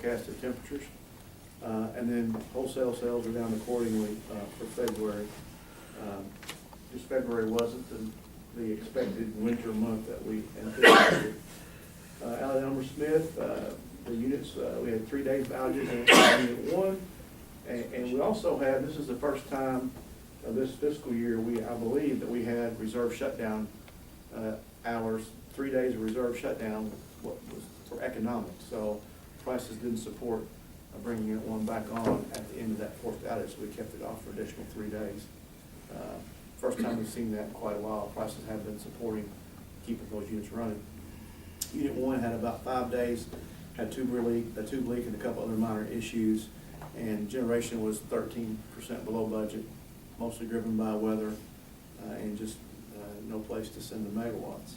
forecasted temperatures. And then wholesale sales are down accordingly for February. Just February wasn't the expected winter month that we anticipated. Allen Elmer Smith, the units, we had 3 days of outages in Unit 1. And we also had, this is the first time of this fiscal year, I believe that we had reserve shutdown hours, 3 days of reserve shutdown was for economic. So prices didn't support bringing Unit 1 back on at the end of that fourth outage, so we kept it off for additional 3 days. First time we've seen that in quite a while. Prices have been supporting keeping those units running. Unit 1 had about 5 days, had a tube leak and a couple other minor issues, and generation was 13% below budget, mostly driven by weather and just no place to send the megawatts.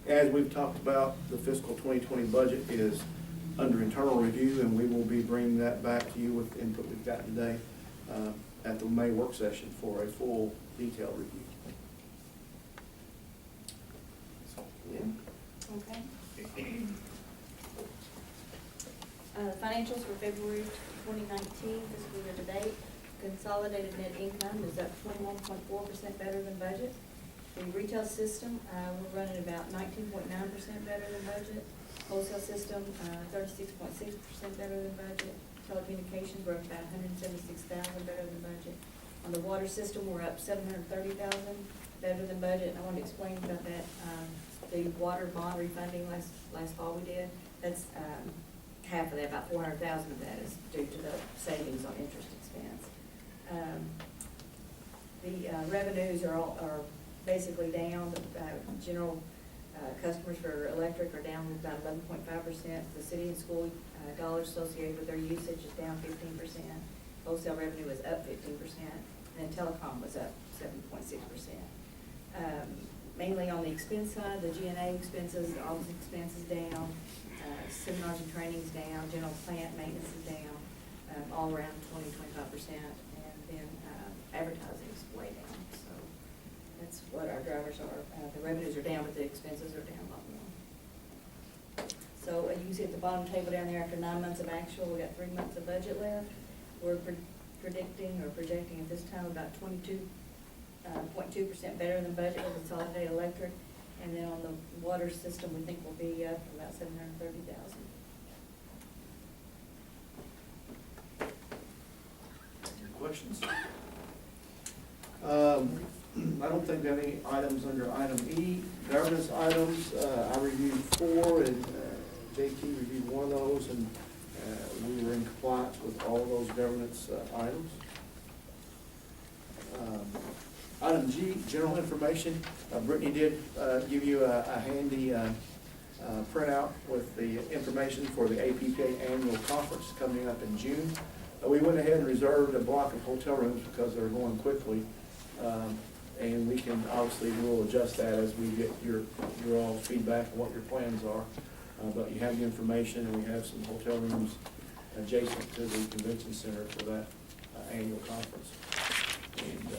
As we've talked about, the fiscal 2020 budget is under internal review, and we will be bringing that back to you with the input we've got today at the May work session for a full detailed review. Okay. Financials for February 2019, fiscal year to date. Consolidated net income is up 21.4% better than budget. The retail system, we're running about 19.9% better than budget. Wholesale system, 36.6% better than budget. Telecommunications, we're up about 176,000 better than budget. On the water system, we're up 730,000 better than budget. And I want to explain about that. The water bond refunding last fall we did, that's half of that, about 400,000 of that is due to the savings on interest expense. The revenues are basically down. General customers for electric are down about 11.5%. The city and school dollars associated with their usage is down 15%. Wholesale revenue is up 15%, and then telecom was up 7.6%. Mainly on the expense side, the G&A expenses, the office expenses down, seminars and trainings down, general plant maintenance is down, all around 20–25%, and then advertising is way down. So that's what our drivers are. The revenues are down, but the expenses are down a lot more. So you can see at the bottom table down there, after 9 months of actual, we got 3 months of budget left. We're predicting or projecting at this time about 22.2% better than budget with consolidated electric, and then on the water system, we think we'll be up about 730,000. Questions? I don't think there are any items under item E. Governance items, I reviewed 4, and JT reviewed 1 of those, and we were in compliance with all of those governance items. Item G, general information. Brittany did give you a handy printout with the information for the APPA annual conference coming up in June. We went ahead and reserved a block of hotel rooms because they're going quickly. And we can, obviously, we'll adjust that as we get your all feedback on what your plans are. But you have the information, and we have some hotel rooms adjacent to the convention center for that annual conference. And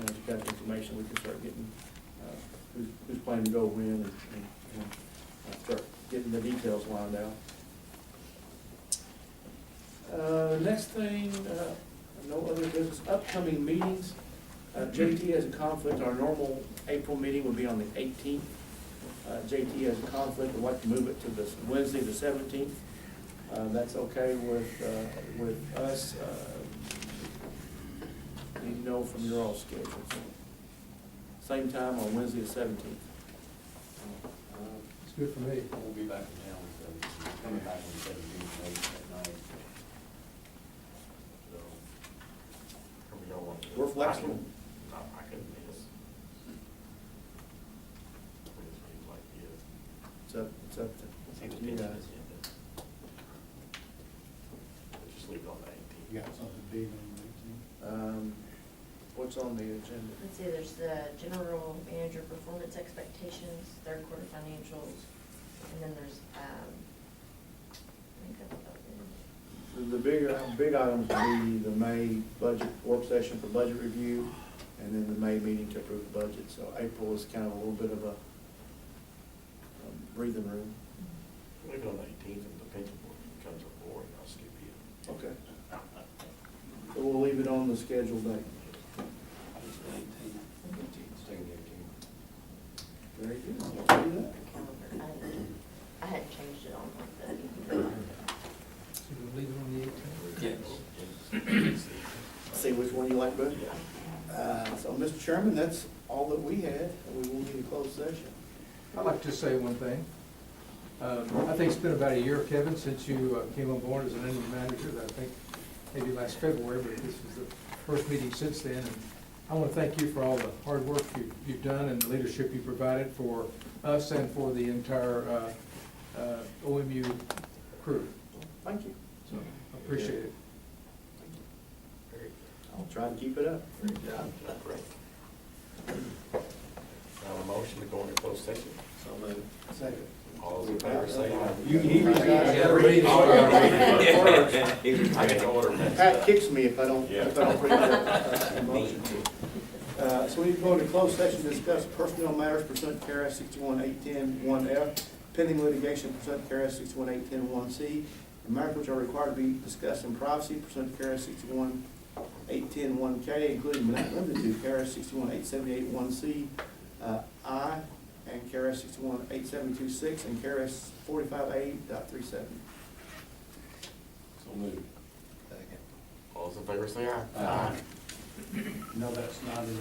as you got the information, we can start getting who's planning to go when and start getting the details lined out. Next thing, no other business. Upcoming meetings. JT has a conflict. Our normal April meeting will be on the 18th. JT has a conflict. We'd like to move it to this Wednesday, the 17th. That's okay with us. Need to know from your all schedules. Same time on Wednesday, the 17th. It's good for me. We'll be back in town, so coming back on the 17th late at night. So, or we don't want to. We're flexible. I couldn't miss. Wednesdays like this. It's up to you guys. Just leave it on the 18th. You got something big on the 18th? What's on the agenda? Let's see, there's the general manager performance expectations, third quarter financials, and then there's, I think that's about it. The big items will be the May budget work session for budget review, and then the May meeting to approve the budget. So April is kind of a little bit of a breathing room. Leave it on the 18th, and the pension board becomes a board. on the scheduled date. Very good. I'll do that. Calendar. I hadn't changed it on the. So we'll leave it on the 18th? See which one you like better? So, Mr. Chairman, that's all that we had. We will need a closed session. I'd like to say one thing. I think it's been about a year, Kevin, since you came on board as an interim manager. I think maybe last February, but this was the first meeting since then. And I want to thank you for all the hard work you've done and the leadership you provided for us and for the entire OMU crew. Thank you. So I appreciate it. I'll try to keep it up. Great job. Great. A motion to go into closed session. So moved. Second. All those in favor say aye. You gotta read it. I get the order messed Pat up. kicks me if I don't read the motion. So we need to go into closed session to discuss personnel matters pursuant to KRS 61-810-1F, pending litigation pursuant to KRS 61-810-1C, and matters which are required to be discussed in privacy pursuant to KRS 61-810-1K, including but not limited to KRS 61-878-1C, I, and KRS 61-8726, and KRS 45A.37. So moved. Second. All those in favor say aye. No, that's not in.